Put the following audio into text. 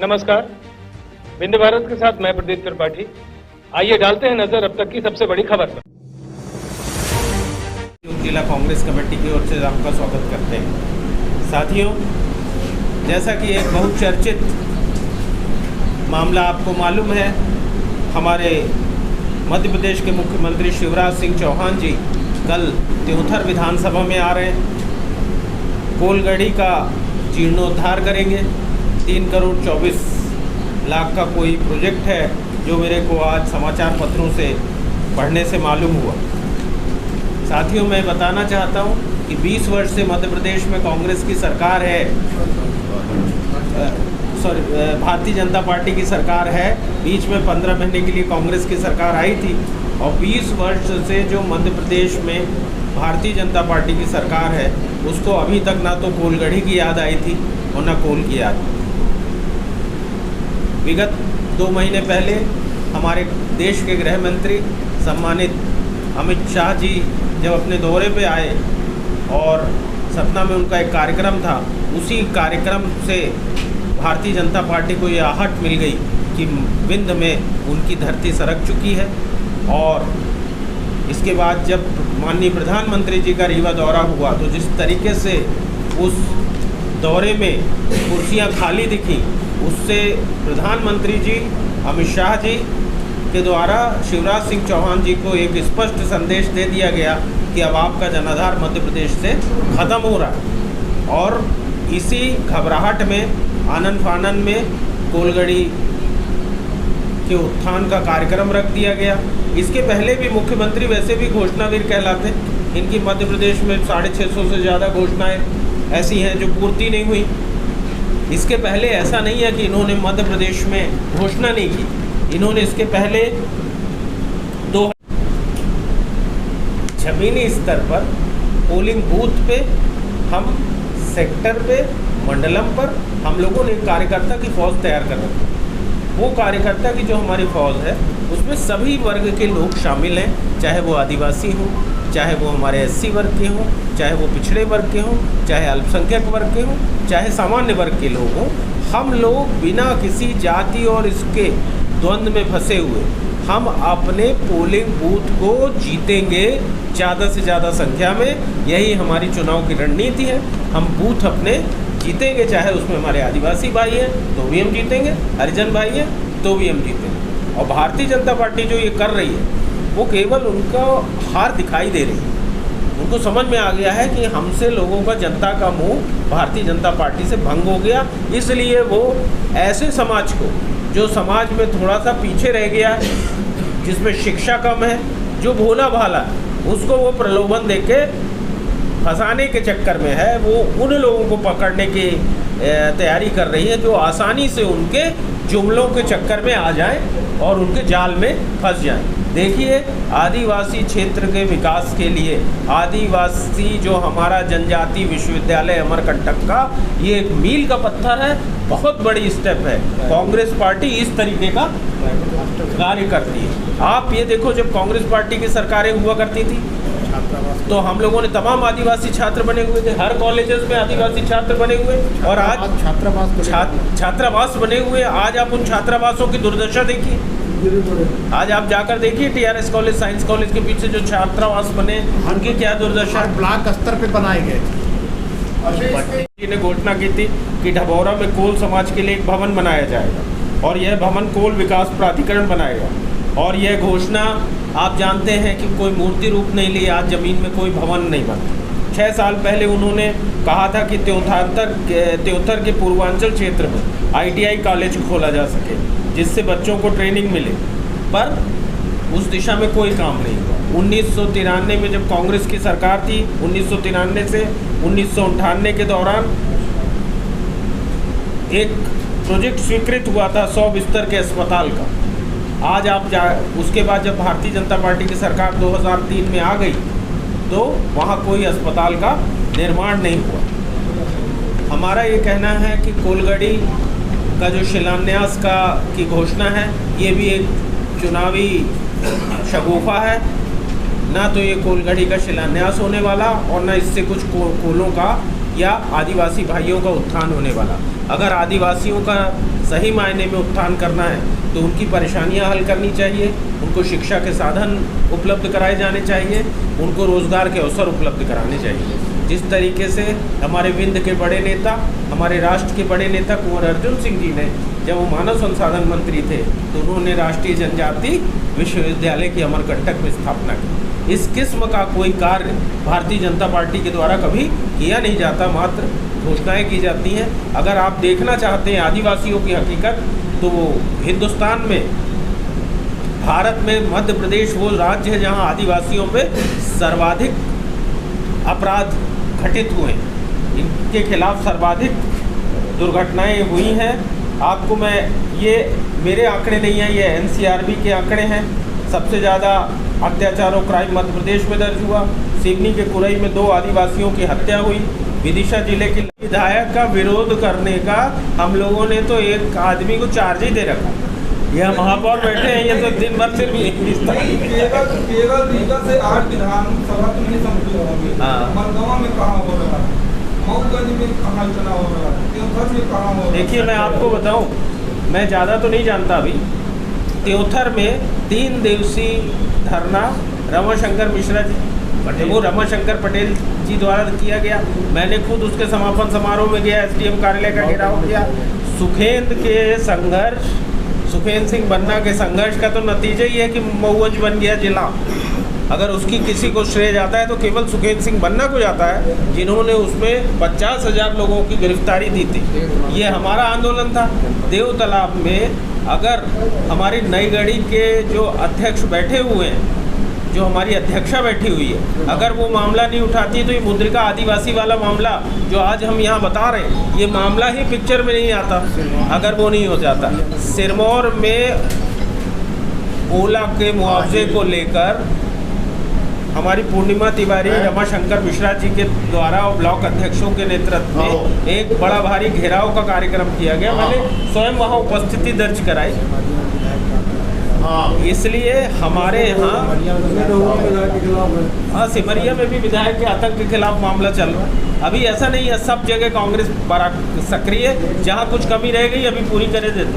नमस्कार, विंध्य भारत के साथ मैं प्रदीप त्रिपाठी। आइए डालते हैं नजर अब तक की सबसे बड़ी खबर पर। जिला कांग्रेस कमेटी की ओर से आपका स्वागत करते हैं। साथियों, जैसा कि एक बहुत चर्चित मामला आपको मालूम है, हमारे मध्य प्रदेश के मुख्यमंत्री शिवराज सिंह चौहान जी कल त्योंथर विधानसभा में आ रहे हैं। कोलगढ़ी का जीर्णोद्धार करेंगे। 3 करोड़ 24 लाख का कोई प्रोजेक्ट है जो मेरे को आज समाचार पत्रों से पढ़ने से मालूम हुआ। साथियों, मैं बताना चाहता हूं कि 20 वर्ष से मध्य प्रदेश में कांग्रेस की सरकार है, भारतीय जनता पार्टी की सरकार है। बीच में 15 महीने के लिए कांग्रेस की सरकार आई थी और 20 वर्ष से जो मध्य प्रदेश में भारतीय जनता पार्टी की सरकार है उसको अभी तक ना तो कोलगढ़ी की याद आई थी और ना कोल की याद। विगत 2 महीने पहले हमारे देश के गृह मंत्री सम्मानित अमित शाह जी जब अपने दौरे पे आए और सतना में उनका एक कार्यक्रम था, उसी कार्यक्रम से भारतीय जनता पार्टी को ये आहट मिल गई कि विंध्य में उनकी धरती सरक चुकी है। और इसके बाद जब माननीय प्रधानमंत्री जी का रीवा दौरा हुआ तो जिस तरीके से उस दौरे में कुर्सियां खाली दिखी, उससे प्रधानमंत्री जी अमित शाह जी के द्वारा शिवराज सिंह चौहान जी को एक स्पष्ट संदेश दे दिया गया कि अब आपका जनाधार मध्य प्रदेश से ख़त्म हो रहा है। और इसी घबराहट में आनन फानन में कोलगढ़ी के उत्थान का कार्यक्रम रख दिया गया। इसके पहले भी मुख्यमंत्री वैसे भी घोषणावीर कहलाते। इनकी मध्य प्रदेश में 650 से ज़्यादा घोषणाएं ऐसी हैं जो पूर्ति नहीं हुई। इसके पहले ऐसा नहीं है कि इन्होंने मध्य प्रदेश में घोषणा नहीं की। इन्होंने इसके पहले जमीनी स्तर पर पोलिंग बूथ पे, हम सेक्टर पे, मंडलम पर हम लोगों ने एक कार्यकर्ता की फौज तैयार कर रखी। वो कार्यकर्ता की जो हमारी फौज है उसमें सभी वर्ग के लोग शामिल हैं, चाहे वो आदिवासी हों, चाहे वो हमारे एससी वर्ग के हों, चाहे वो पिछड़े वर्ग के हों, चाहे अल्पसंख्यक वर्ग के हों, चाहे सामान्य वर्ग के लोग हों। हम लोग बिना किसी जाति और इसके द्वंद्व में फंसे हुए हम अपने पोलिंग बूथ को जीतेंगे ज़्यादा से ज़्यादा संख्या में। यही हमारी चुनाव की रणनीति है। हम बूथ अपने जीतेंगे, चाहे उसमें हमारे आदिवासी भाई हैं तो भी हम जीतेंगे, हरिजन भाई हैं तो भी हम जीतेंगे। और भारतीय जनता पार्टी जो ये कर रही है वो केवल उनका हार दिखाई दे रही है। उनको समझ में आ गया है कि हमसे लोगों का, जनता का मुंह भारतीय जनता पार्टी से भंग हो गया। इसलिए वो ऐसे समाज को, जो समाज में थोड़ा सा पीछे रह गया है, जिसमें शिक्षा कम है, जो भोला भाला है, उसको वो प्रलोभन देके फंसाने के चक्कर में है। वो उन लोगों को पकड़ने की तैयारी कर रही है जो आसानी से उनके जुमलों के चक्कर में आ जाएं और उनके जाल में फंस जाएं। देखिए, आदिवासी क्षेत्र के विकास के लिए, आदिवासी जो हमारा जनजाति विश्वविद्यालय अमरकंटक का ये एक मील का पत्थर है, बहुत बड़ी स्टेप है। कांग्रेस पार्टी इस तरीके का कार्य करती है। आप ये देखो, जब कांग्रेस पार्टी की सरकारें हुआ करती थी तो हम लोगों ने तमाम आदिवासी छात्र बने हुए थे, हर कॉलेजेस में आदिवासी छात्र बने हुए, और आज छात्रावास बने हुए। आज आप उन छात्रावासों की दुर्दशा देखिए। आज आप जाकर देखिए TRS कॉलेज, साइंस कॉलेज के पीछे जो छात्रावास बने, उनकी क्या दुर्दशा। ब्लॉक स्तर पे बनाए गए। ने घोषणा की थी कि ढबौरा में कोल समाज के लिए एक भवन बनाया जाएगा और यह भवन कोल विकास प्राधिकरण बनाएगा। और यह घोषणा आप जानते हैं कि कोई मूर्ति रूप नहीं ली। आज ज़मीन में कोई भवन नहीं बना। 6 साल पहले उन्होंने कहा था कि त्योंथर के पूर्वांचल क्षेत्र में ITI कॉलेज खोला जा सके, जिससे बच्चों को ट्रेनिंग मिले, पर उस दिशा में कोई काम नहीं हुआ। 1993 में जब कांग्रेस की सरकार थी, 1993 से 1998 के दौरान एक प्रोजेक्ट स्वीकृत हुआ था 100 बिस्तर के अस्पताल का। आज आप उसके बाद जब भारतीय जनता पार्टी की सरकार 2003 में आ गई तो वहाँ कोई अस्पताल का निर्माण नहीं हुआ। हमारा ये कहना है कि कोलगढ़ी का जो शिलान्यास की घोषणा है, ये भी एक चुनावी शगुफा है। ना तो ये कोलगढ़ी का शिलान्यास होने वाला और ना इससे कुछ कोलों का या आदिवासी भाइयों का उत्थान होने वाला। अगर आदिवासियों का सही मायने में उत्थान करना है तो उनकी परेशानियां हल करनी चाहिए, उनको शिक्षा के साधन उपलब्ध कराए जाने चाहिए, उनको रोज़गार के अवसर उपलब्ध कराने चाहिए। जिस तरीके से हमारे विंध्य के बड़े नेता, हमारे राष्ट्र के बड़े नेता कुंवर अर्जुन सिंह जी ने, जब वो मानव संसाधन मंत्री थे, तो उन्होंने राष्ट्रीय जनजाति विश्वविद्यालय की अमरकंटक में स्थापना की। इस किस्म का कोई कार्य भारतीय जनता पार्टी के द्वारा कभी किया नहीं जाता, मात्र घोषणाएं की जाती हैं। अगर आप देखना चाहते हैं आदिवासियों की हकीकत, तो वो हिंदुस्तान में, भारत में मध्य प्रदेश वो राज्य है जहां आदिवासियों पे सर्वाधिक अपराध घटित हुए, इनके खिलाफ सर्वाधिक दुर्घटनाएं हुई हैं। आपको मैं, ये मेरे आंकड़े नहीं हैं, ये NCRB के आंकड़े हैं। सबसे ज़्यादा अत्याचार और क्राइम मध्य प्रदेश में दर्ज हुआ। सिवनी के कुरई में 2 आदिवासियों की हत्या हुई। विदिशा जिले के विधायक का विरोध करने का हम लोगों ने तो एक आदमी को चार्ज ही दे रखा। यह महापौर बैठे हैं, ये तो दिन भर सिर्फ केवल रीगा से 8 विधानसभा तो नहीं संपन्न होंगे। मलगांव में कहाँ हो रहा है, मऊगंज में कहाँ चुनाव हो रहा है, त्योथर में कहाँ हो रहा है? देखिए, मैं आपको बताऊं, मैं ज़्यादा तो नहीं जानता अभी। त्योथर में 3 दिवसीय धरना रमाशंकर मिश्रा जी, वो रमाशंकर पटेल जी द्वारा किया गया। मैंने खुद उसके समापन समारोह में गया, SDM कार्यालय का घेराव किया। सुखेंद्र के संघर्ष, सुखेंद्र सिंह बन्ना के संघर्ष का तो नतीजा ही है कि मऊगंज बन गया जिला। अगर उसकी किसी को श्रेय जाता है तो केवल सुखेंद्र सिंह बन्ना को जाता है, जिन्होंने उसमें 50,000 लोगों की गिरफ्तारी दी थी। ये हमारा आंदोलन था। देव तालाब में अगर हमारी नई गढ़ी के जो अध्यक्ष बैठे हुए हैं, जो हमारी अध्यक्षा बैठी हुई है, अगर वो मामला नहीं उठाती तो ये मुद्रिका आदिवासी वाला मामला जो आज हम यहाँ बता रहे हैं, ये मामला ही पिक्चर में नहीं आता अगर वो नहीं हो जाता। सिरमौर में ओला के मुआवजे को लेकर हमारी पूर्णिमा तिवारी, रमाशंकर मिश्रा जी के द्वारा और ब्लॉक अध्यक्षों के नेतृत्व में एक बड़ा भारी घेराव का कार्यक्रम किया गया। मैंने स्वयं वहाँ उपस्थिति दर्ज कराई। इसलिए हमारे यहाँ सिमरिया में भी विधायक के आतंक के खिलाफ मामला चल रहा है। अभी ऐसा नहीं है सब जगह कांग्रेस बड़ा सक्रिय, जहाँ कुछ कमी रह गई अभी पूरी करे देते।